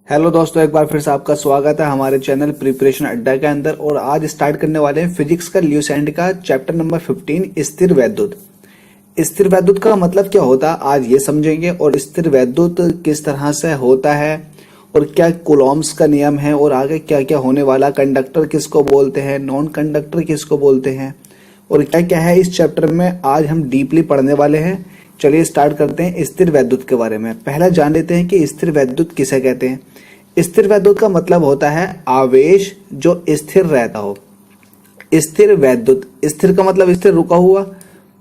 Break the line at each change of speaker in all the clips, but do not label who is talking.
Hello दोस्तों, एक बार फिर से आपका स्वागत है हमारे चैनल प्रिपरेशन अड्डा के अंदर। और आज स्टार्ट करने वाले हैं फिजिक्स का ल्यूसेंट का चैप्टर नंबर 15 स्थिर वैद्युत। स्थिर वैद्युत का मतलब क्या होता है आज ये समझेंगे, और स्थिर वैद्युत किस तरह से होता है और क्या कूलॉम्स का नियम है और आगे क्या क्या होने वाला, कंडक्टर किसको बोलते हैं, नॉन कंडक्टर किसको बोलते हैं और क्या क्या है इस चैप्टर में आज हम डीपली पढ़ने वाले हैं। चलिए स्टार्ट करते हैं स्थिर वैद्युत के बारे में। पहले जान लेते हैं कि स्थिर वैद्युत किसे कहते हैं। स्थिर वैद्युत का मतलब होता है आवेश जो स्थिर रहता हो। स्थिर वैद्युत, स्थिर का मतलब स्थिर रुका हुआ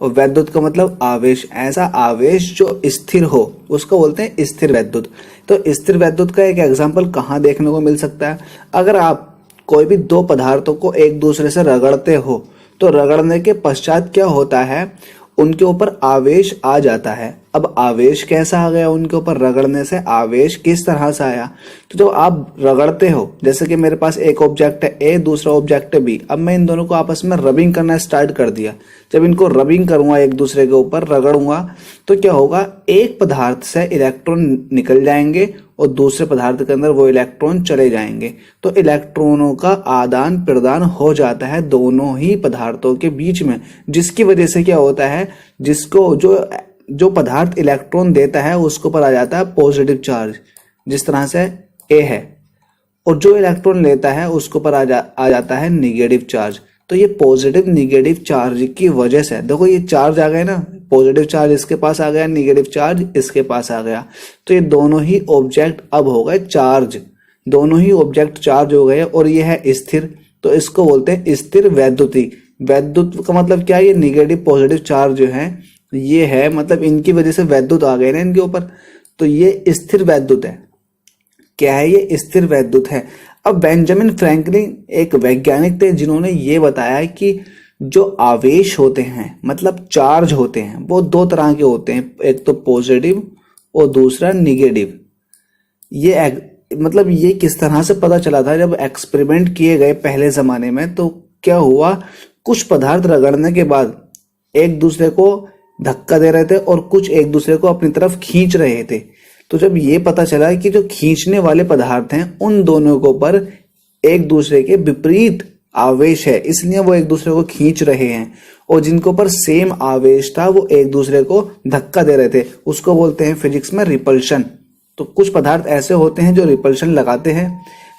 और वैद्युत का मतलब आवेश, ऐसा आवेश जो स्थिर हो उसको बोलते हैं स्थिर वैद्युत। तो स्थिर वैद्युत का एक एग्जांपल कहाँ देखने को मिल सकता है? अगर आप कोई भी दो पदार्थों को एक दूसरे से रगड़ते हो तो रगड़ने के पश्चात क्या होता है, उनके ऊपर आवेश आ जाता है। अब आवेश कैसा आ गया उनके ऊपर रगड़ने से, आवेश किस तरह से आया? तो जब आप रगड़ते हो, जैसे कि मेरे पास एक ऑब्जेक्ट है ए, दूसरा ऑब्जेक्ट है बी, अब मैं इन दोनों को आपस में रबिंग करना स्टार्ट कर दिया। जब इनको रबिंग करूंगा, एक दूसरे के ऊपर रगड़ूंगा, तो क्या होगा, एक पदार्थ से इलेक्ट्रॉन निकल जाएंगे और दूसरे पदार्थ के अंदर वो इलेक्ट्रॉन चले जाएंगे। तो इलेक्ट्रॉनों का आदान प्रदान हो जाता है दोनों ही पदार्थों के बीच में, जिसकी वजह से क्या होता है, जिसको जो पदार्थ इलेक्ट्रॉन देता है उसके ऊपर आ जाता है पॉजिटिव चार्ज, जिस तरह से ए है, और जो इलेक्ट्रॉन लेता है उसके ऊपर आ जाता है निगेटिव चार्ज। तो ये पॉजिटिव निगेटिव चार्ज की वजह से, देखो ये चार्ज आ गए ना, पॉजिटिव चार्ज इसके पास आ गया, निगेटिव चार्ज इसके पास आ गया, तो ये दोनों ही ऑब्जेक्ट अब हो गए चार्ज, दोनों ही ऑब्जेक्ट चार्ज हो गए और ये है स्थिर। तो इसको बोलते हैं स्थिर वैद्युति। वैद्युत का मतलब क्या है, ये निगेटिव पॉजिटिव चार्ज जो है ये है, मतलब इनकी वजह से वैद्युत आ गए ना इनके ऊपर, तो ये स्थिर वैद्युत है। क्या है ये? स्थिर वैद्युत है। अब बेंजामिन फ्रैंकलिन एक वैज्ञानिक थे जिन्होंने ये बताया कि जो आवेश होते हैं, मतलब चार्ज होते हैं, वो दो तरह के होते हैं, एक तो पॉजिटिव और दूसरा निगेटिव। मतलब ये किस तरह से पता चला था, जब एक्सपेरिमेंट किए गए पहले जमाने में, तो क्या हुआ, कुछ पदार्थ रगड़ने के बाद एक दूसरे को धक्का दे रहे थे और कुछ एक दूसरे को अपनी तरफ खींच रहे थे। तो जब ये पता चला कि जो खींचने वाले पदार्थ हैं उन दोनों के ऊपर एक दूसरे के विपरीत आवेश है, इसलिए वो एक दूसरे को खींच रहे हैं, और जिनके ऊपर सेम आवेश था वो एक दूसरे को धक्का दे रहे थे, उसको बोलते हैं फिजिक्स में रिपल्शन। तो कुछ पदार्थ ऐसे होते हैं जो रिपल्शन लगाते हैं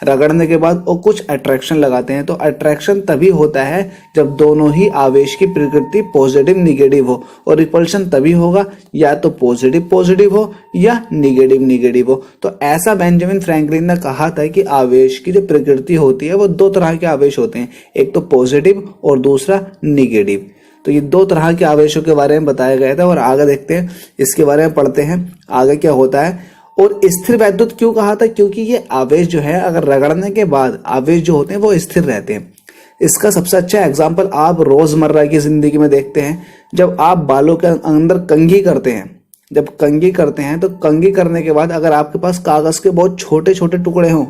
रगड़ने के बाद, और कुछ अट्रैक्शन लगाते हैं। तो अट्रैक्शन तभी होता है जब दोनों ही आवेश की प्रकृति पॉजिटिव निगेटिव हो, और रिपल्शन तभी होगा या तो पॉजिटिव पॉजिटिव हो या निगेटिव निगेटिव हो। तो ऐसा बेंजामिन फ्रैंकलिन ने कहा था कि आवेश की जो प्रकृति होती है वो दो तरह के आवेश होते हैं, एक तो पॉजिटिव और दूसरा निगेटिव। तो ये दो तरह के आवेशों के बारे में बताया गया था, और आगे देखते हैं इसके बारे में, पढ़ते हैं आगे क्या होता है। और स्थिर वैद्युत क्यों कहा था? क्योंकि ये आवेश जो है अगर रगड़ने के बाद आवेश जो होते हैं वो स्थिर रहते हैं। इसका सबसे अच्छा एग्जांपल आप रोजमर्रा की जिंदगी में देखते हैं। जब आप बालों के अंदर कंघी करते हैं, जब कंघी करते हैं तो कंघी करने के बाद अगर आपके पास कागज के बहुत छोटे छोटे टुकड़े हों,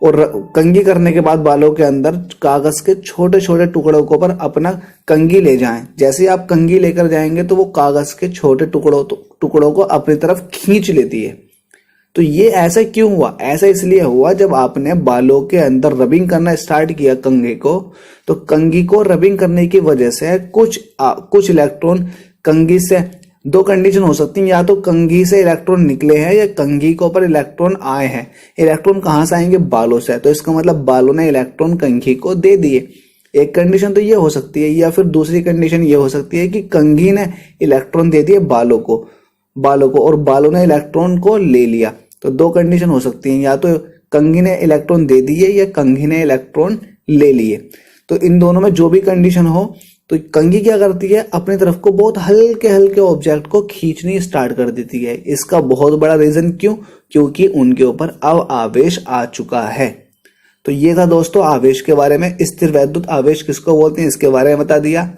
और कंघी करने के बाद बालों के अंदर कागज के छोटे छोटे टुकड़ों के ऊपर अपना कंघी ले जाएं, जैसे ही आप कंघी लेकर जाएंगे तो वो कागज के छोटे टुकड़ों को अपनी तरफ खींच लेती है। तो ये ऐसा क्यों हुआ? ऐसा इसलिए हुआ जब आपने बालों के अंदर रबिंग करना स्टार्ट किया कंघी को, तो कंघी को रबिंग करने की वजह से कुछ इलेक्ट्रॉन कंघी से, दो कंडीशन हो सकती है, या तो कंघी से इलेक्ट्रॉन निकले हैं या कंघी के ऊपर इलेक्ट्रॉन आए हैं। इलेक्ट्रॉन कहां से आएंगे? बालों से, तो इसका मतलब बालों ने इलेक्ट्रॉन कंघी को दे दिए। एक कंडीशन तो ये हो सकती है, या फिर दूसरी कंडीशन ये हो सकती है कि कंघी ने इलेक्ट्रॉन दे दिए बालों को और बालों ने इलेक्ट्रॉन को ले लिया। तो दो कंडीशन हो सकती है, या तो कंघी ने इलेक्ट्रॉन दे दिए या कंघी ने इलेक्ट्रॉन ले लिए। तो इन दोनों में जो भी कंडीशन हो, तो कंघी क्या करती है, अपनी तरफ को बहुत हल्के हल्के ऑब्जेक्ट को खींचनी स्टार्ट कर देती है। इसका बहुत बड़ा रीजन क्यों? क्योंकि उनके ऊपर अब आवेश आ चुका है। तो ये था दोस्तों आवेश के बारे में। स्थिर वैद्युत आवेश किसको बोलते हैं इसके बारे में बता दिया।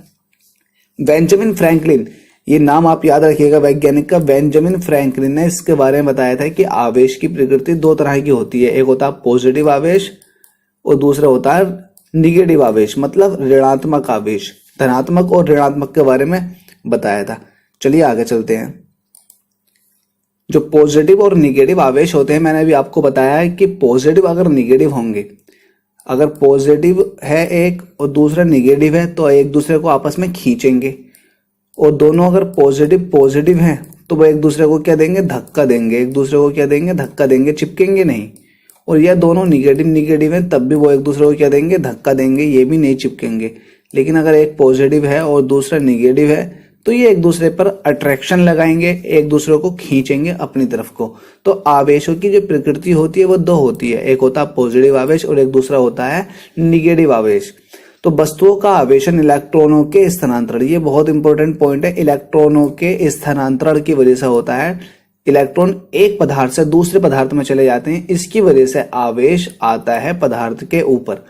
बेंजामिन फ्रैंकलिन, ये नाम आप याद रखिएगा वैज्ञानिक का, बेंजामिन फ्रैंकलिन ने इसके बारे में बताया था कि आवेश की प्रकृति दो तरह की होती है, एक होता है पॉजिटिव आवेश और दूसरा होता है निगेटिव आवेश, मतलब ऋणात्मक आवेश। धनात्मक और ऋणात्मक के बारे में बताया था। चलिए आगे चलते हैं। जो पॉजिटिव और निगेटिव आवेश होते हैं, मैंने अभी आपको बताया है कि पॉजिटिव अगर निगेटिव होंगे, अगर पॉजिटिव है एक और दूसरा निगेटिव है तो एक दूसरे को आपस में खींचेंगे, और दोनों अगर पॉजिटिव पॉजिटिव हैं तो वो एक दूसरे को क्या देंगे, धक्का देंगे, एक दूसरे को क्या देंगे, धक्का देंगे, चिपकेंगे नहीं। और यह दोनों निगेटिव निगेटिव हैं तब भी वो एक दूसरे को क्या देंगे, धक्का देंगे, ये भी नहीं चिपकेंगे। लेकिन अगर एक पॉजिटिव है और दूसरा निगेटिव है तो ये एक दूसरे पर अट्रैक्शन लगाएंगे, एक दूसरे को खींचेंगे अपनी तरफ को। तो आवेशों की जो प्रकृति होती है वो दो होती है, एक होता है पॉजिटिव आवेश और एक दूसरा होता है निगेटिव आवेश। तो वस्तुओं का आवेशन इलेक्ट्रॉनों के स्थानांतरण, ये बहुत इंपॉर्टेंट पॉइंट है, इलेक्ट्रॉनों के स्थानांतरण की वजह से होता है। इलेक्ट्रॉन एक पदार्थ से दूसरे पदार्थ में चले जाते हैं, इसकी वजह से आवेश आता है पदार्थ के ऊपर,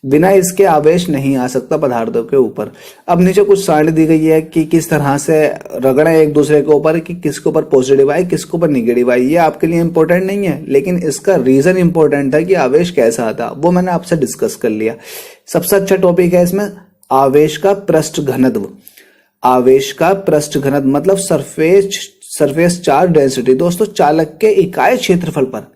बिना इसके आवेश नहीं आ सकता पदार्थों के ऊपर। अब नीचे कुछ सारणी दी गई है कि किस तरह से रगड़े एक दूसरे के ऊपर, कि किसके ऊपर पॉजिटिव आए किसके ऊपर निगेटिव आए। ये आपके लिए इंपॉर्टेंट नहीं है, लेकिन इसका रीजन इंपॉर्टेंट था कि आवेश कैसा आता, वो मैंने आपसे डिस्कस कर लिया। सबसे अच्छा टॉपिक है इसमें आवेश का पृष्ठ घनत्व। आवेश का पृष्ठ घनत्व मतलब सरफेस चार्ज डेंसिटी। दोस्तों, चालक के इकाई क्षेत्रफल पर,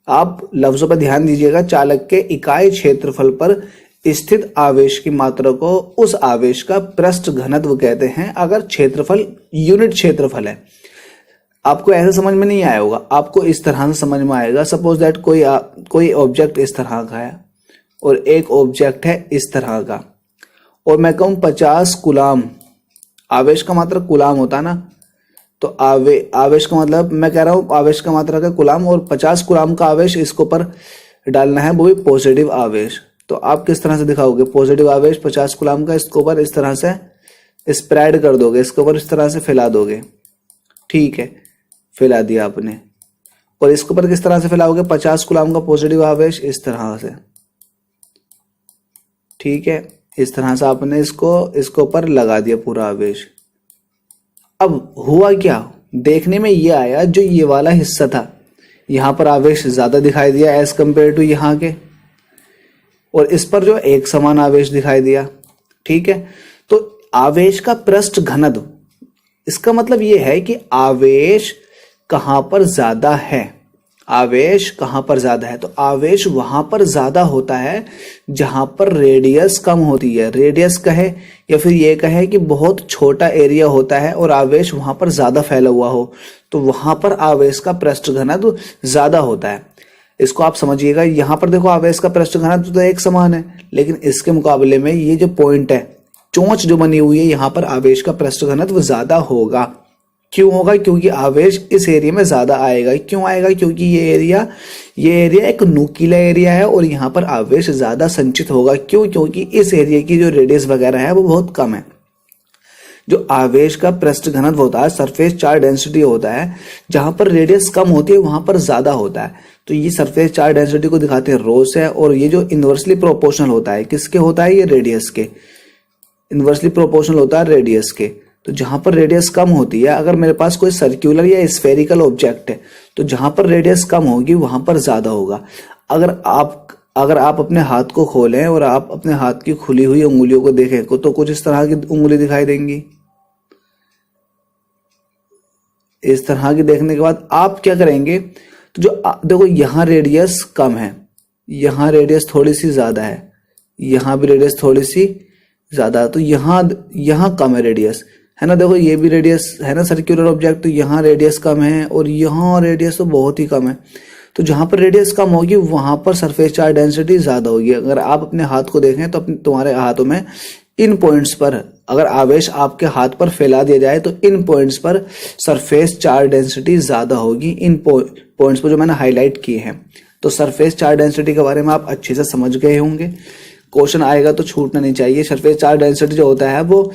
आप लफ्जों पर ध्यान दीजिएगा, चालक के इकाई क्षेत्रफल पर स्थित आवेश की मात्रा को उस आवेश का पृष्ठ घनत्व कहते हैं, अगर क्षेत्रफल यूनिट क्षेत्रफल है। आपको ऐसे समझ में नहीं आया होगा, आपको इस तरह से समझ में आएगा। सपोज दैट कोई ऑब्जेक्ट इस तरह का है और एक ऑब्जेक्ट है इस तरह का, और मैं कहूं 50 कूलाम, आवेश का मात्रा कूलाम होता है ना, तो आवेश का मतलब मैं कह रहा हूं आवेश का मात्रा का कूलाम, और 50 कूलाम का आवेश इसके ऊपर डालना है, वो भी पॉजिटिव आवेश। तो आप किस तरह से दिखाओगे, पॉजिटिव आवेश 50 कूलाम का इसके ऊपर इस तरह से स्प्रेड कर दोगे, इसके ऊपर इस तरह से फैला दोगे, ठीक है, फैला दिया आपने। और इसके ऊपर किस तरह से फैलाओगे, 50 कूलाम का पॉजिटिव आवेश इस तरह से, ठीक है, इस तरह से आपने इसको ऊपर लगा दिया पूरा आवेश। अब हुआ क्या, देखने में ये आया, जो ये वाला हिस्सा था यहां पर आवेश ज्यादा दिखाई दिया एज कंपेयर टू यहां के, और इस पर जो एक समान आवेश दिखाई दिया, ठीक है। तो आवेश का पृष्ठ घनत्व, इसका मतलब ये है कि आवेश कहां पर ज्यादा है, आवेश कहां पर ज्यादा है। तो आवेश वहां पर ज्यादा होता है जहां पर रेडियस कम होती है। रेडियस कहे या फिर ये कहे कि बहुत छोटा एरिया होता है और आवेश वहां पर ज्यादा फैला हुआ हो, तो वहां पर आवेश का पृष्ठ घनत्व ज्यादा होता है। इसको आप समझिएगा। यहां पर देखो आवेश का पृष्ठ घनत्व तो एक समान है, लेकिन इसके मुकाबले में ये जो पॉइंट है, चोंच जो बनी हुई है, यहां पर आवेश का पृष्ठ घनत्व ज्यादा होगा। क्यों होगा, क्योंकि आवेश इस एरिया में ज्यादा आएगा। क्यों आएगा, क्योंकि ये एरिया एक नुकीला एरिया है और यहाँ पर आवेश ज्यादा संचित होगा। क्यों, क्योंकि इस एरिया की जो रेडियस वगैरह है वो बहुत कम है। जो आवेश का पृष्ठ घनत्व होता है, सरफेस चार्ज डेंसिटी होता है, जहां पर रेडियस कम होती है वहां पर ज्यादा होता है। तो ये सरफेस चार्ज डेंसिटी को दिखाते हैं रो से, और ये जो इनवर्सली प्रोपोर्शनल होता है, किसके होता है, ये रेडियस के, इनवर्सली प्रोपोर्शनल होता है रेडियस के। तो जहां पर रेडियस कम होती है, अगर मेरे पास कोई सर्कुलर या स्फेरिकल ऑब्जेक्ट है, तो जहां पर रेडियस कम होगी वहां पर ज्यादा होगा। अगर आप अपने हाथ को खोलें और आप अपने हाथ की खुली हुई उंगलियों को देखें तो कुछ इस तरह की उंगली दिखाई देंगी। इस तरह की देखने के बाद आप क्या करेंगे, तो जो देखो यहाँ रेडियस कम है, यहाँ रेडियस थोड़ी सी ज्यादा है, यहाँ भी रेडियस थोड़ी सी ज्यादा है, तो यहाँ कम है रेडियस, है ना। देखो ये भी रेडियस है ना सर्कुलर ऑब्जेक्ट, तो यहाँ रेडियस कम है और यहाँ रेडियस तो बहुत ही कम है। तो जहां पर रेडियस कम होगी वहां पर सरफेस चार्ज डेंसिटी ज्यादा होगी। अगर आप अपने हाथ को देखें तो तुम्हारे हाथों में इन पॉइंट्स पर, अगर आवेश आपके हाथ पर फैला दिया जाए तो इन पॉइंट्स पर सरफेस चार्ज डेंसिटी ज्यादा होगी, इन पॉइंट्स पर जो मैंने हाईलाइट किए हैं। तो सरफेस चार्ज डेंसिटी के बारे में आप अच्छे से समझ गए होंगे, क्वेश्चन आएगा तो छूटना नहीं चाहिए। सरफेस चार्ज डेंसिटी जो होता है वो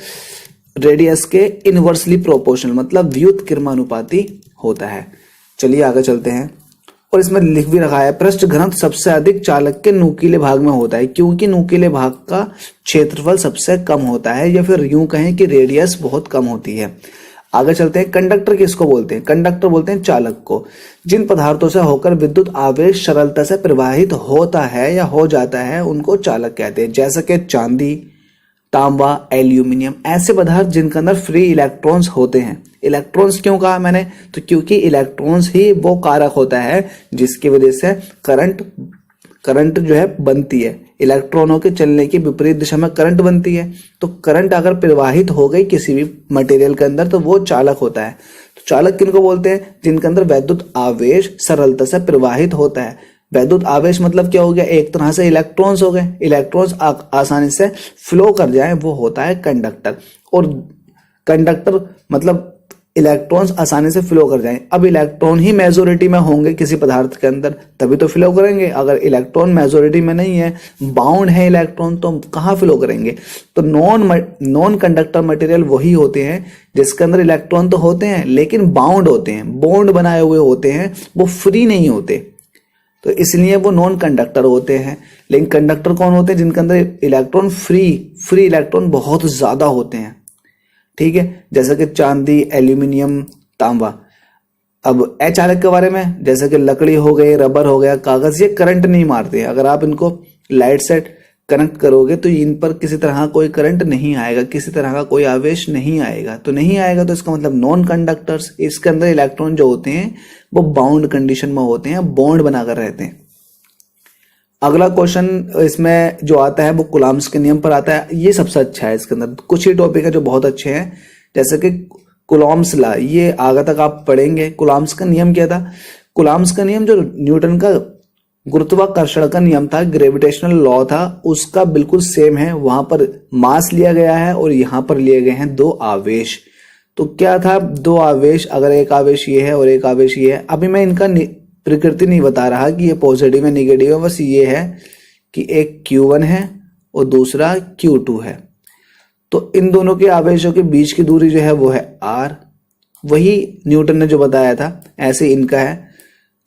रेडियस के इनवर्सली प्रोपोर्शनल मतलब व्युत्क्रमानुपाती होता है। चलिए आगे चलते हैं। और इसमें लिख भी रखा है पृष्ठ घनत्व सबसे अधिक चालक के नुकीले भाग में होता है, क्योंकि नुकीले भाग का क्षेत्रफल सबसे कम होता है, या फिर यूं कहें कि रेडियस बहुत कम होती है। आगे चलते हैं। कंडक्टर किसको बोलते हैं, कंडक्टर बोलते हैं चालक को। जिन पदार्थों से होकर विद्युत आवेश सरलता से प्रवाहित होता है या हो जाता है उनको चालक कहते हैं, जैसे कि चांदी, तांबा, एल्यूमिनियम, ऐसे पदार्थ जिनके अंदर फ्री इलेक्ट्रॉन्स होते हैं। इलेक्ट्रॉन्स क्यों कहा मैंने, तो क्योंकि इलेक्ट्रॉन्स ही वो कारक होता है जिसकी वजह से करंट जो है बनती है। इलेक्ट्रॉनों के चलने की विपरीत दिशा में करंट बनती है। तो करंट अगर प्रवाहित हो गई किसी भी मटेरियल के अंदर तो वो चालक होता है। तो चालक किनको बोलते हैं, जिनके अंदर वैद्युत आवेश सरलता से प्रवाहित होता है। वैद्युत आवेश मतलब क्या हो गया, एक तरह से इलेक्ट्रॉन्स हो गए। इलेक्ट्रॉन्स आसानी से फ्लो कर जाए वो होता है कंडक्टर। और कंडक्टर मतलब इलेक्ट्रॉन्स आसानी से फ्लो कर जाएं। अब इलेक्ट्रॉन ही मेजोरिटी में होंगे किसी पदार्थ के अंदर तभी तो फ्लो करेंगे। अगर इलेक्ट्रॉन मेजोरिटी में नहीं है, बाउंड है इलेक्ट्रॉन, तो कहाँ फ्लो करेंगे। तो नॉन कंडक्टर मटेरियल वही होते हैं जिसके अंदर इलेक्ट्रॉन तो होते हैं लेकिन बाउंड होते हैं, बॉन्ड बनाए हुए होते हैं, वो फ्री नहीं होते, तो इसलिए वो नॉन कंडक्टर होते हैं। लेकिन कंडक्टर कौन होते हैं, जिनके अंदर इलेक्ट्रॉन फ्री इलेक्ट्रॉन बहुत ज्यादा होते हैं। ठीक है, जैसे कि चांदी, एल्यूमिनियम, तांबा। अब अचालक के बारे में, जैसे कि लकड़ी हो गई, रबर हो गया, कागज, ये करंट नहीं मारते। अगर आप इनको लाइट से कनेक्ट करोगे तो इन पर किसी तरह का कोई करंट नहीं आएगा, किसी तरह का कोई आवेश नहीं आएगा। तो नहीं आएगा तो इसका मतलब नॉन कंडक्टर्स। इसके अंदर इलेक्ट्रॉन जो होते हैं वो बाउंड कंडीशन में होते हैं, बॉन्ड बनाकर रहते हैं। अगला क्वेश्चन इसमें जो आता है वो कूलॉम्स के नियम पर आता है। ये सबसे अच्छा है, इसके अंदर कुछ ही टॉपिक है जो बहुत अच्छे हैं, जैसे कि कूलॉम्स लॉ, ये आगे तक आप पढ़ेंगे। कूलॉम्स का नियम क्या था, कूलॉम्स का नियम जो न्यूटन का गुरुत्वाकर्षण का नियम था, ग्रेविटेशनल लॉ था, उसका बिल्कुल सेम है। वहां पर मास लिया गया है और यहां पर लिए गए हैं दो आवेश। तो क्या था, दो आवेश, अगर एक आवेश ये है और एक आवेश ये है। अभी मैं इनका प्रकृति नहीं बता रहा कि ये पॉजिटिव है निगेटिव है, बस ये है कि एक Q1 है और दूसरा Q2 है। तो इन दोनों के आवेशों के बीच की दूरी जो है वो है r, वही न्यूटन ने जो बताया था ऐसे इनका है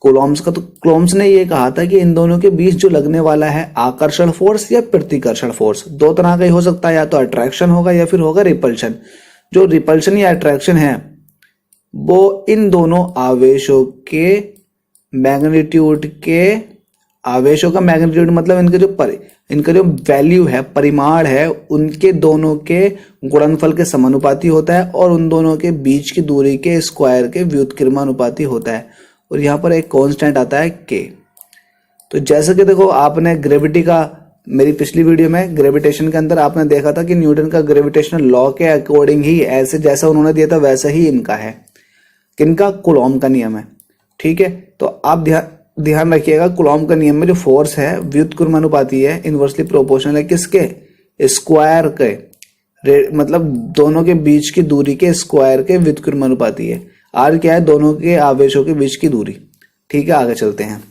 कूलॉम्स का। तो कूलॉम्स ने ये कहा था कि इन दोनों के बीच जो लगने वाला है आकर्षण फोर्स या प्रतिकर्षण फोर्स, दो तरह का ही हो सकता है, या तो अट्रैक्शन होगा या फिर होगा रिपल्शन। जो रिपल्शन या अट्रैक्शन है वो इन दोनों आवेशों के मैग्नीट्यूड के, आवेशों का मैग्नीट्यूड मतलब इनका जो वैल्यू है, परिमाण है, उनके दोनों के गुणनफल के समानुपाती होता है और उन दोनों के बीच की दूरी के स्क्वायर के व्युत्क्रमानुपाती होता है। और यहाँ पर एक कांस्टेंट आता है k। तो जैसे कि देखो आपने ग्रेविटी का, मेरी पिछली वीडियो में ग्रेविटेशन के अंदर आपने देखा था कि न्यूटन का ग्रेविटेशनल लॉ के अकॉर्डिंग ही ऐसे जैसा उन्होंने दिया था वैसा ही इनका है, किनका, कूलॉम का नियम है। ठीक है, तो आप ध्यान रखिएगा कूलॉम का नियम में जो फोर्स है व्युत्क्रमानुपाती है, इनवर्सली प्रोपोर्शनल है किसके, स्क्वायर के, मतलब दोनों के बीच की दूरी के स्क्वायर के व्युत्क्रमानुपाती है। आर क्या है, दोनों के आवेशों के बीच की दूरी। ठीक है, आगे चलते हैं।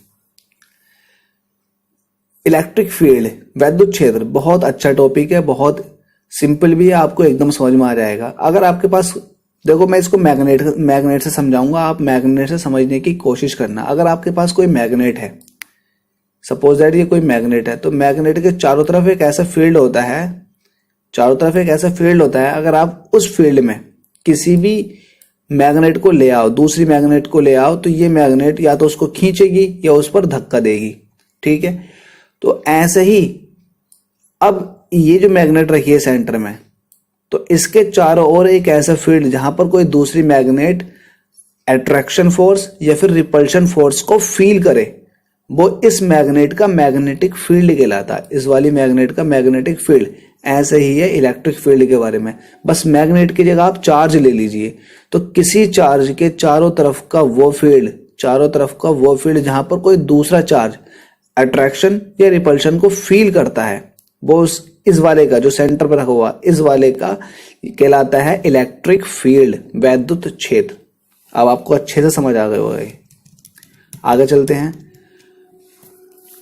इलेक्ट्रिक फील्ड, वैद्युत क्षेत्र, बहुत अच्छा टॉपिक है, बहुत सिंपल भी है, आपको एकदम समझ में आ जाएगा। अगर आपके पास, देखो मैं इसको मैग्नेट से समझाऊंगा, आप मैग्नेट से समझने की कोशिश करना। अगर आपके पास कोई मैग्नेट है, सपोज दैट ये कोई मैग्नेट है, तो मैग्नेट के चारों तरफ एक ऐसा फील्ड होता है, अगर आप उस फील्ड में किसी भी मैग्नेट को ले आओ, दूसरी मैग्नेट को ले आओ, तो ये मैग्नेट या तो उसको खींचेगी या उस पर धक्का देगी। ठीक है, तो ऐसे ही अब ये जो मैग्नेट रखी है सेंटर में, तो इसके चारों ओर एक ऐसा फील्ड जहां पर कोई दूसरी मैग्नेट अट्रैक्शन फोर्स या फिर रिपल्शन फोर्स को फील करे, वो इस मैग्नेट का मैग्नेटिक फील्ड कहलाता है। इस वाली मैग्नेट का मैग्नेटिक फील्ड। ऐसे ही है इलेक्ट्रिक फील्ड के बारे में, बस मैग्नेट की जगह आप चार्ज ले लीजिए, तो किसी चार्ज के चारों तरफ का वो फील्ड जहां पर कोई दूसरा चार्ज अट्रैक्शन या रिपल्शन को फील करता है, वो इस वाले का जो सेंटर पर रखा हुआ इस वाले का कहलाता है इलेक्ट्रिक फील्ड, वैद्युत क्षेत्र। अब आपको अच्छे से समझ आ गए होगा। आगे चलते हैं।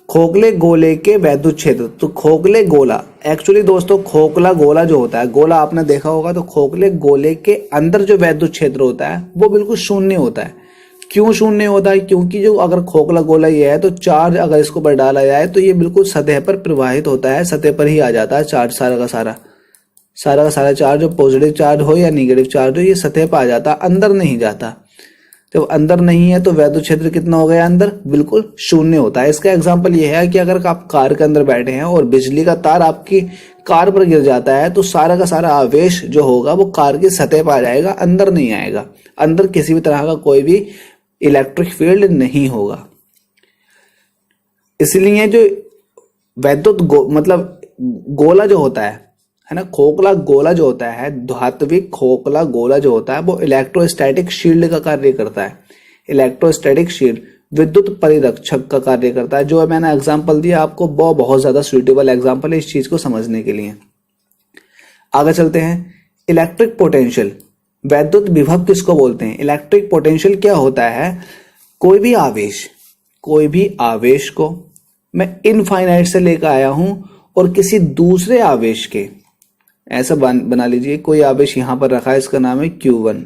खोखले गोले के वैद्युत क्षेत्र। तो खोखले गोला, एक्चुअली दोस्तों खोखला गोला जो होता है, गोला आपने देखा होगा, तो खोखले गोले के अंदर जो वैद्युत क्षेत्र होता है वो बिल्कुल शून्य होता है। क्यों शून्य होता है, क्योंकि जो अगर खोखला गोला ये है तो चार्ज अगर इसको पर डाला जाए तो ये बिल्कुल सतह पर प्रवाहित होता है, सतह पर ही आ जाता है चार्ज, सारा का सारा चार्ज, जो पॉजिटिव चार्ज हो या नेगेटिव चार्ज हो, ये सतह पर आ जाता, अंदर नहीं जाता। जब अंदर नहीं है तो वैद्युत क्षेत्र कितना हो गया, अंदर बिल्कुल शून्य होता है। इसका एग्जांपल ये है कि अगर आप कार के अंदर बैठे हैं और बिजली का तार आपकी कार पर गिर जाता है तो सारा का सारा आवेश जो होगा वो कार की सतह पर आ जाएगा, अंदर नहीं आएगा, अंदर किसी भी तरह का कोई भी इलेक्ट्रिक फील्ड नहीं होगा। इसलिए जो वैद्युत मतलब गोला जो होता है ना, खोखला गोला जो होता है, धात्विक खोखला गोला जो होता है वो इलेक्ट्रोस्टैटिक शील्ड का कार्य करता है। इलेक्ट्रोस्टैटिक शील्ड विद्युत परिरक्षक का कार्य करता है। जो मैंने एग्जांपल दिया आपको वो बहुत ज्यादा सुइटेबल एग्जांपल है इस चीज को समझने के लिए। आगे चलते हैं। इलेक्ट्रिक पोटेंशियल, वैद्युत विभव किसको बोलते हैं? इलेक्ट्रिक पोटेंशियल क्या होता है? कोई भी आवेश को मैं इनफाइनाइट से लेकर आया हूं और किसी दूसरे आवेश के, ऐसा बना लीजिए कोई आवेश यहां पर रखा है, इसका नाम है Q1,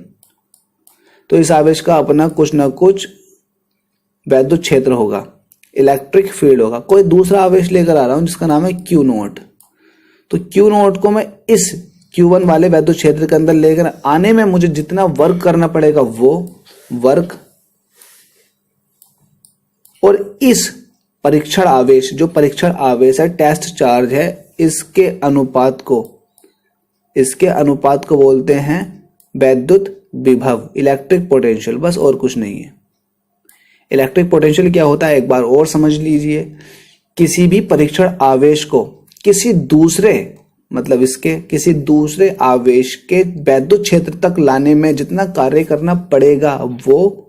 तो इस आवेश का अपना कुछ ना कुछ वैद्युत क्षेत्र होगा, इलेक्ट्रिक फील्ड होगा। कोई दूसरा आवेश लेकर आ रहा हूं जिसका नाम है Q0, तो Q0 को मैं इस Q1 वाले वैद्युत क्षेत्र के अंदर लेकर आने में मुझे जितना वर्क करना पड़ेगा वो वर्क, और इस परीक्षण आवेश, जो परीक्षण आवेश है, टेस्ट चार्ज है, इसके अनुपात को बोलते हैं वैद्युत विभव, इलेक्ट्रिक पोटेंशियल, बस और कुछ नहीं है। इलेक्ट्रिक पोटेंशियल क्या होता है एक बार और समझ लीजिए। किसी भी परीक्षण आवेश को किसी दूसरे, मतलब इसके किसी दूसरे आवेश के वैद्युत क्षेत्र तक लाने में जितना कार्य करना पड़ेगा वो,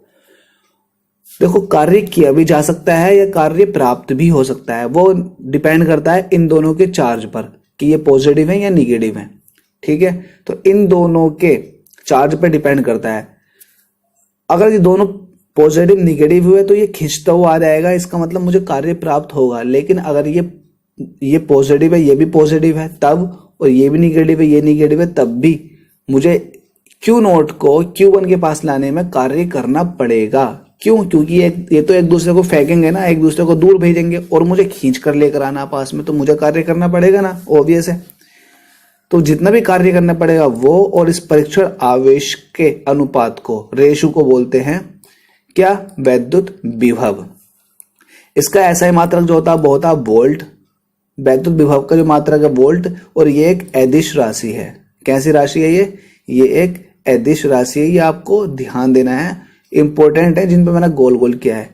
देखो कार्य किया भी जा सकता है या कार्य प्राप्त भी हो सकता है, वो डिपेंड करता है इन दोनों के चार्ज पर कि ये पॉजिटिव है या निगेटिव है। ठीक है, तो इन दोनों के चार्ज पर डिपेंड करता है। अगर ये दोनों पॉजिटिव निगेटिव हुए तो ये खींचता हुआ आ जाएगा, इसका मतलब मुझे कार्य प्राप्त होगा। लेकिन अगर ये पॉजिटिव है, ये भी पॉजिटिव है तब, और ये भी निगेटिव है, ये निगेटिव है तब भी मुझे Q0 को Q1 के पास लाने में कार्य करना पड़ेगा। क्यों? क्योंकि ये तो एक दूसरे को फेंकेंगे ना, एक दूसरे को दूर भेजेंगे, और मुझे खींच कर लेकर आना पास में, तो मुझे कार्य करना पड़ेगा ना, ऑब्वियस है। तो जितना भी कार्य करना पड़ेगा वो, और इस परीक्षण आवेश के अनुपात को, रेशो को बोलते हैं क्या? वैद्युत विभव। इसका ऐसा ही मात्रक जो होता है वो होता है वोल्ट। वैद्युत विभव का जो मात्रक है वोल्ट, और ये एक अदिश राशि है। कैसी राशि है ये एक अदिश राशि है। ये आपको ध्यान देना है, इंपॉर्टेंट है, जिन पे मैंने गोल गोल किया है।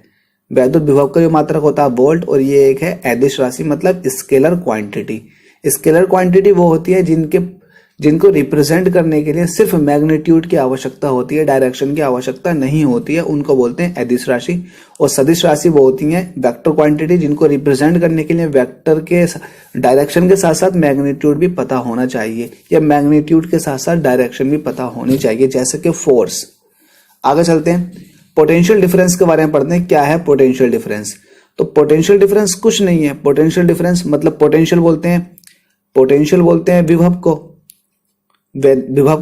वैद्युत विभव का जो मात्रक होता है वोल्ट, और ये एक है अदिश राशि, मतलब स्केलर क्वांटिटी। स्केलर क्वांटिटी वो होती है जिनको रिप्रेजेंट करने के लिए सिर्फ मैग्नीट्यूड की आवश्यकता होती है, डायरेक्शन की आवश्यकता नहीं होती है, उनको बोलते हैं अदिश राशि। और सदिश राशि वो होती है वेक्टर क्वांटिटी, जिनको रिप्रेजेंट करने के लिए वेक्टर के डायरेक्शन के साथ साथ मैग्नीट्यूड भी पता होना चाहिए, या मैग्नीट्यूड के साथ साथ डायरेक्शन भी पता होनी चाहिए, जैसे कि फोर्स। आगे चलते हैं, पोटेंशियल डिफरेंस के बारे में पढ़ते हैं। क्या है पोटेंशियल डिफरेंस? तो पोटेंशियल डिफरेंस कुछ नहीं है। पोटेंशियल डिफरेंस मतलब पोटेंशियल बोलते हैं विभव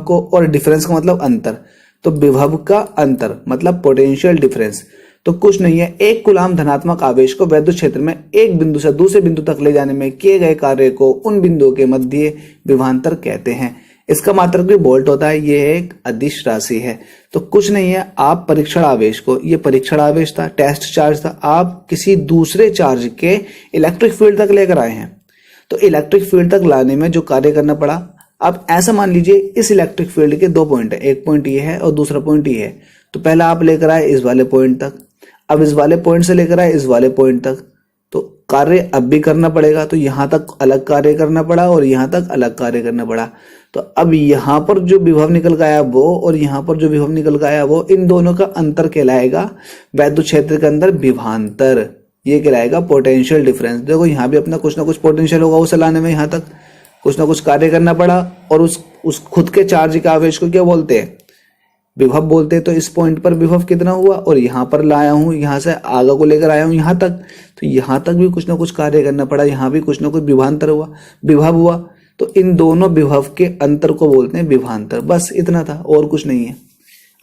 को, और डिफरेंस का मतलब अंतर। तो विभव का अंतर मतलब पोटेंशियल डिफरेंस। तो कुछ नहीं है, एक कूलाम धनात्मक आवेश को वैद्युत क्षेत्र में एक बिंदु से दूसरे बिंदु तक ले जाने में किए गए कार्य को उन बिंदुओं के मध्य विभवांतर कहते हैं। इसका मात्रक भी वोल्ट होता है। ये एक अदिश राशि है। तो कुछ नहीं है, आप परीक्षण आवेश को, ये परीक्षण आवेश था, टेस्ट चार्ज था, आप किसी दूसरे चार्ज के इलेक्ट्रिक फील्ड तक लेकर आए हैं। तो इलेक्ट्रिक फील्ड तक लाने में जो कार्य करना पड़ा, अब ऐसा मान लीजिए इस इलेक्ट्रिक फील्ड के दो पॉइंट है, एक पॉइंट ये है और दूसरा पॉइंट ये है। तो पहला आप लेकर आए इस वाले पॉइंट तक, अब इस वाले पॉइंट से लेकर आए इस वाले पॉइंट तक, तो कार्य अब भी करना पड़ेगा। तो यहां तक अलग कार्य करना पड़ा और यहां तक अलग कार्य करना पड़ा। तो अब यहां पर जो विभव निकल गया वो, और यहां पर जो विभव निकल गया वो, इन दोनों का अंतर कहलाएगा वैद्युत क्षेत्र के अंदर विभवांतर। ये कहलाएगा पोटेंशियल डिफरेंस। देखो यहां भी अपना कुछ ना कुछ पोटेंशियल होगा, उसे लाने में यहां तक कुछ ना कुछ कार्य करना पड़ा, और उस खुद के चार्ज के आवेश को क्या बोलते हैं? विभव बोलते हैं। तो इस पॉइंट पर विभव कितना हुआ, और यहां पर लाया हूं, यहां से आगे को लेकर आया हूं यहां तक, तो यहां तक भी कुछ ना कुछ कार्य करना पड़ा, यहां भी कुछ ना कुछ विभवांतर हुआ, विभव हुआ। तो इन दोनों विभव के अंतर को बोलते हैं विभवांतर। बस इतना था, और कुछ नहीं है।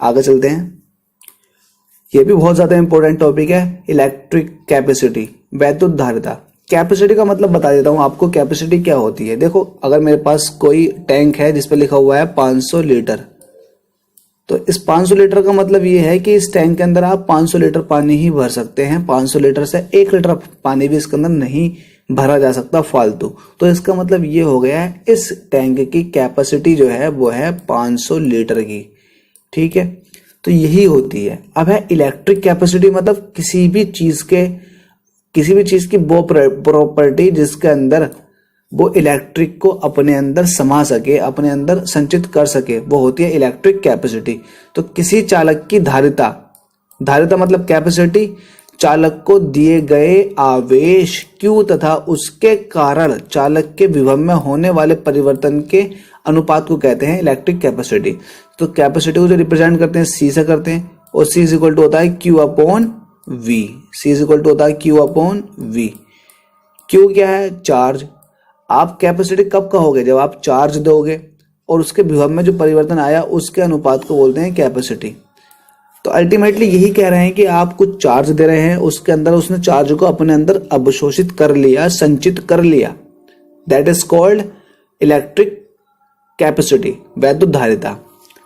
आगे चलते हैं। यह भी बहुत ज्यादा इंपॉर्टेंट टॉपिक है, इलेक्ट्रिक कैपेसिटी, वैद्युत धारिता। कैपेसिटी का मतलब बता देता हूं आपको, कैपेसिटी क्या होती है। देखो अगर मेरे पास कोई टैंक है जिस पर लिखा हुआ है 500 लीटर, तो इस 500 लीटर का मतलब ये है कि इस टैंक के अंदर आप 500 लीटर पानी ही भर सकते हैं। 500 लीटर से 1 लीटर पानी भी इसके अंदर नहीं भरा जा सकता फालतू। तो इसका मतलब ये हो गया है इस टैंक की कैपेसिटी जो है वो है 500 लीटर की। ठीक है, तो यही होती है। अब है इलेक्ट्रिक कैपेसिटी, मतलब किसी भी चीज की वो प्रॉपर्टी जिसके अंदर वो इलेक्ट्रिक को अपने अंदर समा सके, अपने अंदर संचित कर सके, वो होती है इलेक्ट्रिक कैपेसिटी। तो किसी चालक की धारिता मतलब कैपेसिटी, चालक को दिए गए आवेश Q तथा उसके कारण चालक के विभव में होने वाले परिवर्तन के अनुपात को कहते हैं इलेक्ट्रिक कैपेसिटी। तो कैपेसिटी को जो रिप्रेजेंट करते हैं C से करते हैं, और C इज इक्वल टू होता है Q upon V। C is equal to होता है Q अपॉन V। Q क्या है? चार्ज। आप कैपेसिटी कब कहोगे? जब आप चार्ज दोगे और उसके विभव में जो परिवर्तन आया उसके अनुपात को बोलते हैं कैपेसिटी। तो अल्टीमेटली यही कह रहे हैं कि आप कुछ चार्ज दे रहे हैं, उसके अंदर उसने चार्ज को अपने अंदर अवशोषित कर लिया, संचित कर लिया, that is called electric capacity, वैद्युत धारिता।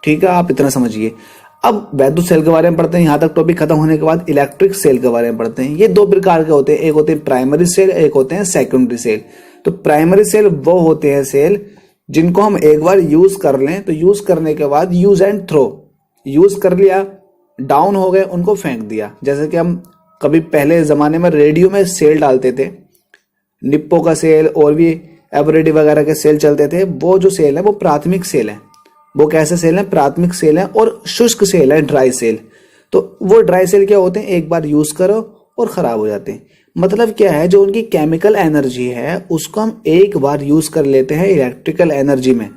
ठीक है, आप इतना समझिए। अब वैद्युत सेल के बारे में पढ़ते हैं। यहां तक टॉपिक खत्म होने के बाद इलेक्ट्रिक सेल के बारे में पढ़ते हैं। ये दो प्रकार के होते हैं, एक होते हैं प्राइमरी सेल, एक होते हैं सेकेंडरी सेल। तो प्राइमरी सेल वो होते हैं सेल जिनको हम एक बार यूज कर लें, तो यूज करने के बाद यूज एंड थ्रो, यूज कर लिया, डाउन हो गए, उनको फेंक दिया। जैसे कि हम कभी पहले जमाने में रेडियो में सेल डालते थे, निप्पो का सेल और भी एवरेडी वगैरह के सेल चलते थे। वो जो सेल है वो प्राथमिक सेल है। वो कैसे सेल है? प्राथमिक सेल है। और शुष्क सेल है, ड्राई सेल। तो वो ड्राई सेल क्या होते हैं? एक बार यूज करो और खराब हो जाते हैं। मतलब क्या है, जो उनकी केमिकल एनर्जी है उसको हम एक बार यूज कर लेते हैं इलेक्ट्रिकल एनर्जी में,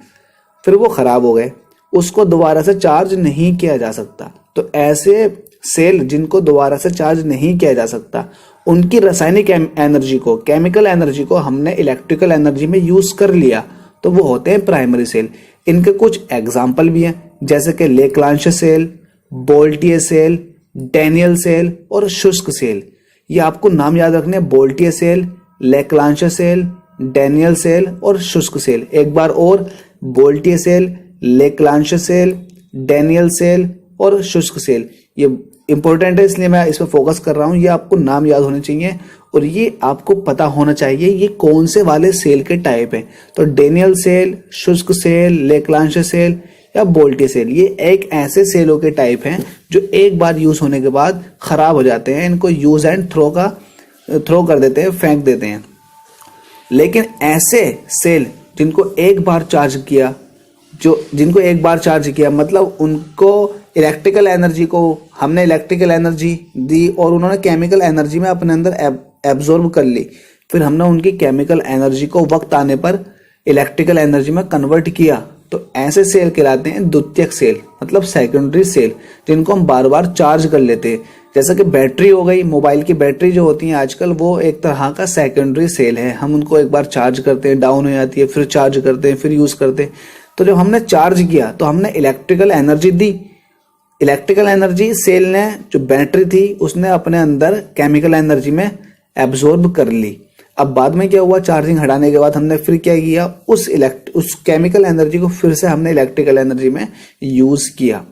फिर वो खराब हो गए, उसको दोबारा से चार्ज नहीं किया जा सकता। तो ऐसे सेल जिनको दोबारा से चार्ज नहीं किया जा सकता, उनकी रासायनिक एनर्जी को, केमिकल एनर्जी को हमने इलेक्ट्रिकल एनर्जी में यूज कर लिया, तो वो होते हैं प्राइमरी सेल। इनके कुछ एग्जाम्पल भी हैं, जैसे कि लेक्लांश सेल, बोल्टियर सेल, डैनियल सेल और शुष्क सेल। ये आपको नाम याद रखने हैं, बोल्टियर सेल, लेक्लांश सेल, डैनियल सेल और शुष्क सेल। एक बार और, बोल्टियर सेल, लेक्लांश सेल, डैनियल सेल और शुष्क सेल। ये इंपॉर्टेंट है इसलिए मैं इस पर फोकस कर रहा हूं। ये आपको नाम याद होने चाहिए और ये आपको पता होना चाहिए ये कौन से वाले सेल के टाइप है। तो डैनियल सेल, शुष्क सेल, लेक्लांश सेल या बोल्टियर सेल, ये एक ऐसे सेलों के टाइप हैं जो एक बार यूज होने के बाद खराब हो जाते हैं। इनको यूज एंड थ्रो कर देते हैं, फेंक देते हैं। लेकिन ऐसे सेल जिनको एक बार चार्ज किया, जिनको एक बार चार्ज किया मतलब उनको इलेक्ट्रिकल एनर्जी को हमने इलेक्ट्रिकल एनर्जी दी और उन्होंने केमिकल एनर्जी में अपने अंदर एब्जॉर्ब कर ली, फिर हमने उनकी केमिकल एनर्जी को वक्त आने पर इलेक्ट्रिकल एनर्जी में कन्वर्ट किया, तो ऐसे सेल कहलाते हैं द्वितीयक सेल, मतलब सेकेंडरी सेल, जिनको हम बार बार चार्ज कर लेते हैं। जैसा कि बैटरी हो गई, मोबाइल की बैटरी जो होती है आजकल, वो एक तरह का सेकेंडरी सेल है। हम उनको एक बार चार्ज करते हैं, डाउन हो जाती है, फिर चार्ज करते हैं, फिर यूज करते हैं। तो जब हमने चार्ज किया तो हमने इलेक्ट्रिकल एनर्जी दी, इलेक्ट्रिकल एनर्जी सेल ने, जो बैटरी थी उसने अपने अंदर केमिकल एनर्जी में एब्जॉर्ब कर ली। अब बाद में क्या हुआ, चार्जिंग हटाने के बाद हमने फिर क्या किया, उस केमिकल एनर्जी को फिर से हमने इलेक्ट्रिकल एनर्जी में यूज किया।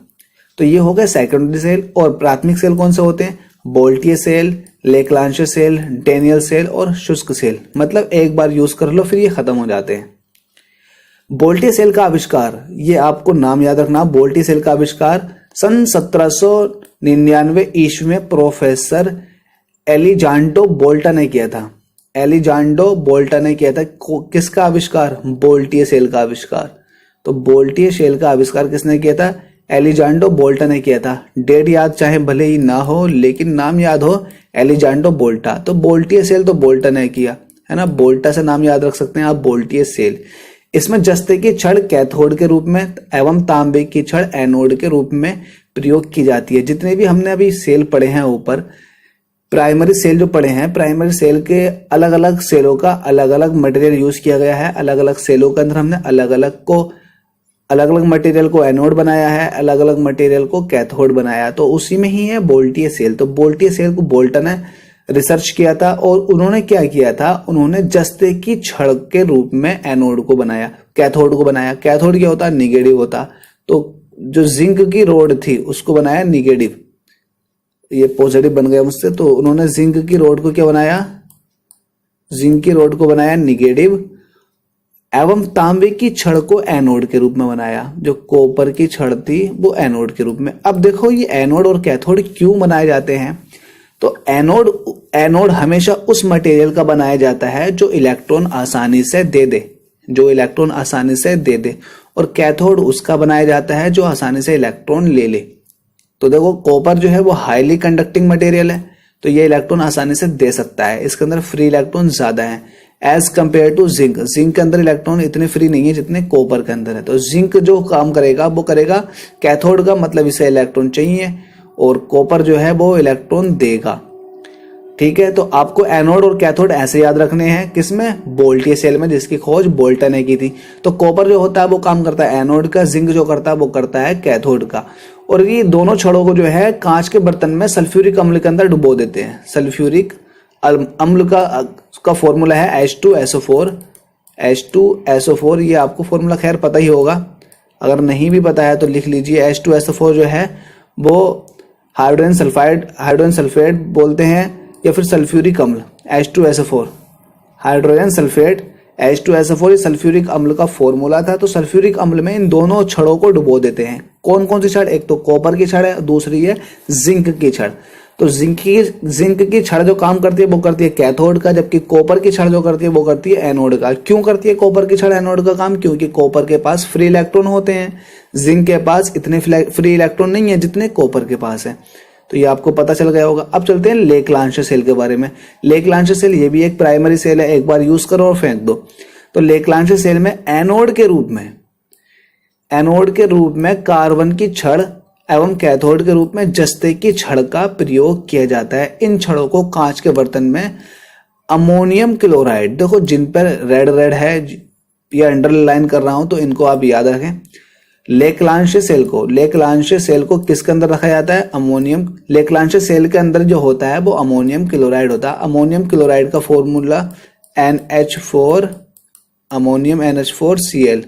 तो ये हो गया सेकेंडरी सेल। और प्राथमिक सेल कौन से होते हैं? बोल्टियर सेल, लेक्लांश सेल, डैनियल सेल और शुष्क सेल। मतलब एक बार यूज कर लो फिर ये खत्म हो जाते हैं। बोल्टियर सेल का आविष्कार, ये आपको नाम याद रखना, बोल्टियर सेल का आविष्कार सन 1799 ईस्वी में प्रोफेसर एलिजांड्रो बोल्टा ने किया था। एलिजांड्रो बोल्टा ने किया था। किसका आविष्कार? बोल्टियर सेल का आविष्कार। तो बोल्टियर सेल का आविष्कार किसने किया था? एलिजांड्रो बोल्टा ने किया था। डेट याद चाहे भले ही ना हो, लेकिन नाम याद हो, एलिजांड्रो बोल्टा। तो बोल्टियर सेल तो बोल्टा ने किया है ना, बोल्टा से नाम याद रख सकते हैं आप, बोल्टियर सेल। इसमें जस्ते की छड़ कैथोड के रूप में एवं तांबे की छड़ एनोड के रूप में प्रयोग की जाती है। जितने भी हमने अभी सेल पढ़े हैं ऊपर, प्राइमरी सेल जो पढ़े हैं, प्राइमरी सेल के अलग अलग सेलों का अलग अलग मटेरियल यूज किया गया है। अलग अलग सेलों के अंदर हमने अलग अलग मटेरियल को एनोड बनाया है, अलग अलग मटेरियल को कैथोड बनाया, तो उसी में ही है बोल्टियर सेल। तो बोल्टियर सेल को बोल्टा ने रिसर्च किया था और उन्होंने क्या किया था, उन्होंने जस्ते की छड़ के रूप में एनोड को बनाया, कैथोड को बनाया। कैथोड क्या होता है? निगेटिव होता। तो जो जिंक की रोड थी उसको बनाया निगेटिव, ये पॉजिटिव बन गया मुझसे। तो उन्होंने जिंक की रोड को क्या बनाया? जिंक की रोड को बनाया निगेटिव एवं तांबे की छड़ को एनोड के रूप में बनाया। जो कॉपर की छड़ थी वो एनोड के रूप में। अब देखो ये एनोड और कैथोड क्यों बनाए जाते हैं। तो एनोड हमेशा उस मटेरियल का बनाया जाता है जो इलेक्ट्रॉन आसानी से दे दे, जो इलेक्ट्रॉन आसानी से दे दे, और कैथोड उसका बनाया जाता है जो आसानी से इलेक्ट्रॉन ले ले। तो देखो कॉपर जो है वो हाईली कंडक्टिंग मटेरियल है, तो ये इलेक्ट्रॉन आसानी से दे सकता है, इसके अंदर फ्री इलेक्ट्रॉन ज्यादा है as compare to zinc. Zinc के अंदर इलेक्ट्रॉन इतने फ्री नहीं है जितने कॉपर के अंदर है। तो जिंक जो काम करेगा वो करेगा कैथोड का, मतलब इसे इलेक्ट्रॉन चाहिए, और कॉपर जो है वो इलेक्ट्रॉन देगा। ठीक है, तो आपको एनोड और कैथोड ऐसे याद रखने हैं, किसमें, बोल्टियर सेल में, जिसकी खोज बोल्टन ने की थी। तो कॉपर जो होता है वो काम करता है एनोड का, जिंक जो करता है वो करता है कैथोड का। और ये दोनों छड़ों को जो है कांच के बर्तन में सल्फ्यूरिक अम्ल के अंदर डुबो देते हैं। सल्फ्यूरिक अम्ल का फॉर्मूला है H2SO4। H2SO4 ये आपको फॉर्मूला खैर पता ही होगा, अगर नहीं भी पता है तो लिख लीजिए। H2SO4 जो है वो हाइड्रोजन सल्फेट बोलते हैं या फिर सल्फ्यूरिक अम्ल। H2SO4 हाइड्रोजन सल्फेट, H2SO4 ये सल्फ्यूरिक अम्ल का फॉर्मूला था। तो सल्फ्यूरिक अम्ल में इन दोनों छड़ों को डुबो देते हैं। कौन कौन सी छड़, एक तो कॉपर की छड़ है, दूसरी है जिंक की छड़। तो जिंक की छड़ जो काम करती है वो करती है कैथोड का, जबकि कॉपर की छड़ जो करती है वो करती है एनोड का। क्यों करती है कॉपर की छड़ एनोड का काम, क्योंकि कॉपर के पास फ्री इलेक्ट्रॉन होते हैं, जिंक के पास इतने फ्री इलेक्ट्रॉन नहीं है जितने कॉपर के पास है। तो ये आपको पता चल गया होगा। अब चलते हैं लेक-लांशर सेल के बारे में। लेक-लांशर सेल ये भी एक प्राइमरी सेल है, एक बार यूज करो और फेंक दो। तो लेक-लांशर सेल में एनोड के रूप में कार्बन की छड़ एवं कैथोड के रूप में जस्ते की छड़ का प्रयोग किया जाता है। इन छड़ों को कांच के बर्तन में अमोनियम क्लोराइड, देखो जिन पर रेड है या अंडरलाइन कर रहा हूं तो इनको आप याद रखें। लेक-लांशर सेल को किसके अंदर रखा जाता है, अमोनियम। लेक-लांशर सेल के अंदर जो होता है वो अमोनियम क्लोराइड होता है। अमोनियम क्लोराइड का फॉर्मूला NH4, अमोनियम NH4Cl,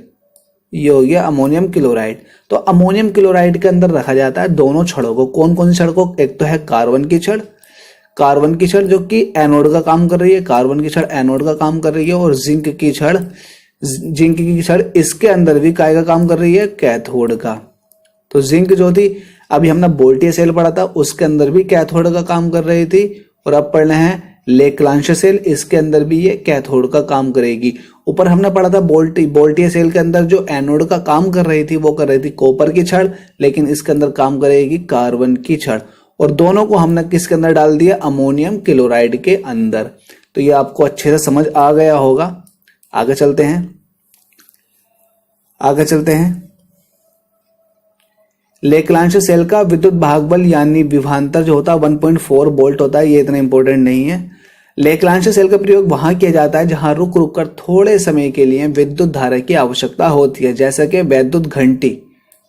ये हो गया अमोनियम क्लोराइड। तो अमोनियम क्लोराइड के अंदर रखा जाता है दोनों छड़ों को। कौन कौन सी छड़ को, एक तो है कार्बन की छड़ जो कि एनोड का काम कर रही है, कार्बन की छड़ एनोड का काम कर रही है, और जिंक की छड़ इसके अंदर भी काय का काम कर रही है, कैथोड का। तो जिंक जो थी अभी हमने बोल्टियर सेल पढ़ा था, उसके अंदर भी कैथोड का काम कर रही थी, और अब पढ़ना है लेक-लांशर सेल, इसके अंदर भी ये कैथोड का काम करेगी। ऊपर हमने पढ़ा था बोल्टियर सेल के अंदर जो एनोड का काम कर रही थी वो कर रही थी कॉपर की छड़, लेकिन इसके अंदर काम करेगी कार्बन की छड़, और दोनों को हमने किसके अंदर डाल दिया, अमोनियम क्लोराइड के अंदर। तो ये आपको अच्छे से समझ आ गया होगा। आगे चलते हैं। लेक-लांशर सेल का विद्युत भागबल यानी विभवांतर जो होता है 1.4 वोल्ट होता है, ये इतना इंपॉर्टेंट नहीं है। लेक-लांशर सेल का प्रयोग वहां किया जाता है जहां रुक रुक कर थोड़े समय के लिए विद्युत धारा की आवश्यकता होती है, जैसे कि वैद्युत घंटी,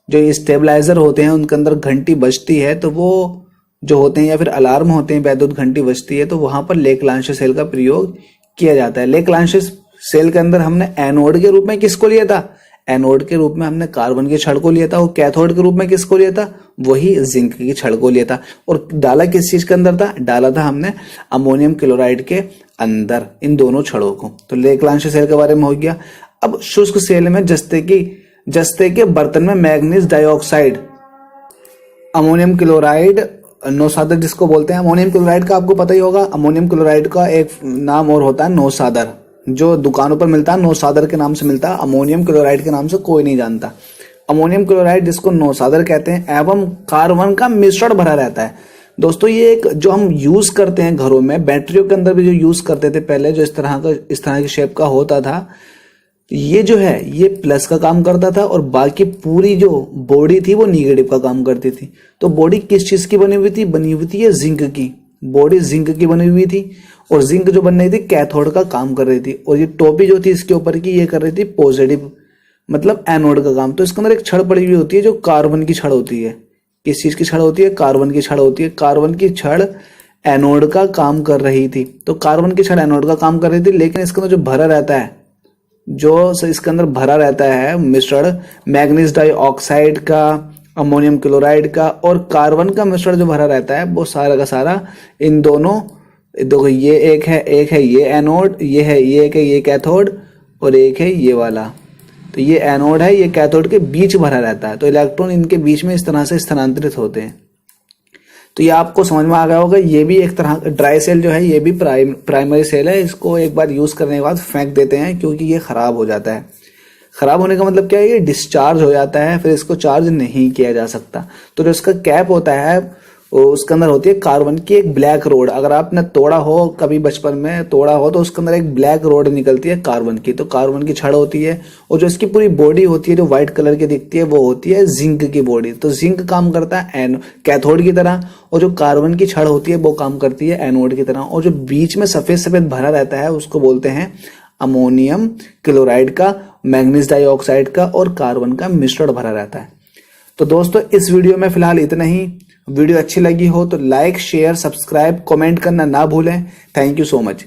जो स्टेबलाइजर होते हैं उनके अंदर घंटी बजती है, तो वो जो होते हैं या फिर अलार्म होते हैं, वैद्युत घंटी बजती है, तो वहां पर लेक-लांशर सेल का प्रयोग किया जाता है। लेक-लांशर सेल के अंदर हमने एनोड के रूप में किसको लिया था, एनोड के रूप में हमने कार्बन की छड़ को लिया था, और कैथोड के रूप में किसको लिया था, वही जिंक की छड़ को लिया था। और डाला किस चीज के अंदर था, डाला था हमने अमोनियम क्लोराइड के अंदर इन दोनों छड़ों को। तो लेक-लांशर सेल के बारे में हो गया। अब शुष्क सेल में जस्ते के बर्तन में मैग्नीज डाइऑक्साइड, अमोनियम क्लोराइड, नौसादर जिसको बोलते हैं। अमोनियम क्लोराइड का आपको पता ही होगा, अमोनियम क्लोराइड का एक नाम और होता है नौसादर, जो दुकानों पर मिलता है नौसादर के नाम से मिलता है, अमोनियम क्लोराइड के नाम से कोई नहीं जानता। अमोनियम क्लोराइड जिसको नौसादर कहते हैं, एवं कार्बन का मिश्रण भरा रहता है। दोस्तों ये एक जो हम यूज करते हैं घरों में, बैटरियों के अंदर भी जो यूज करते थे पहले, जो इस तरह की शेप का होता था, ये जो है ये प्लस का काम करता था, और बाकी पूरी जो बॉडी थी वो निगेटिव का काम करती थी। तो बॉडी किस चीज की बनी हुई थी, ये जिंक की बॉडी, जिंक की बनी हुई थी, और जिंक जो बन रही थी कैथोड का काम कर रही थी, और ये टोपी जो थी इसके ऊपर की ये कर रही थी पॉजिटिव, मतलब एनोड का काम। तो इसके अंदर एक छड़ पड़ी हुई होती है जो कार्बन की छड़ होती है। किस चीज की छड़ होती है, कार्बन की छड़ होती है। कार्बन की छड़ एनोड का काम कर रही थी, तो कार्बन की छड़ एनोड का काम कर रही थी, लेकिन इसके अंदर जो भरा रहता है मिश्रण मैग्नीज डाइऑक्साइड का, अमोनियम क्लोराइड का और कार्बन का मिश्रण जो भरा रहता है, वो सारा का सारा इन दोनों देखो ये एक है ये एनोड, ये है ये एक है ये कैथोड, और एक है ये वाला। तो ये एनोड है, ये कैथोड के बीच भरा रहता है, तो इलेक्ट्रॉन इनके बीच में इस तरह से स्थानांतरित होते हैं। तो ये आपको समझ में आ गया होगा, ये भी एक तरह ड्राई सेल जो है ये भी प्राइमरी सेल है। इसको एक बार यूज करने के बाद फेंक देते हैं क्योंकि ये खराब हो जाता है। खराब होने का मतलब क्या है, ये डिस्चार्ज हो जाता है, फिर इसको चार्ज नहीं किया जा सकता। तो जो इसका कैप होता है उसके अंदर होती है कार्बन की एक ब्लैक रोड। अगर आपने तोड़ा हो, कभी बचपन में तोड़ा हो, तो उसके अंदर एक ब्लैक रोड निकलती है कार्बन की। तो कार्बन की छड़ होती है, और जो इसकी पूरी बॉडी होती है जो व्हाइट कलर की दिखती है वो होती है जिंक की बॉडी। तो जिंक काम करता है कैथोड की तरह, और जो कार्बन की छड़ होती है वो काम करती है एनोड की तरह। और जो बीच में सफेद सफेद भरा रहता है उसको बोलते हैं अमोनियम क्लोराइड का, मैग्नीज डाइऑक्साइड का और कार्बन का मिश्रण भरा रहता है। तो दोस्तों इस वीडियो में फिलहाल इतना ही। वीडियो अच्छी लगी हो तो लाइक, शेयर, सब्सक्राइब, कमेंट करना ना भूलें। Thank you so much.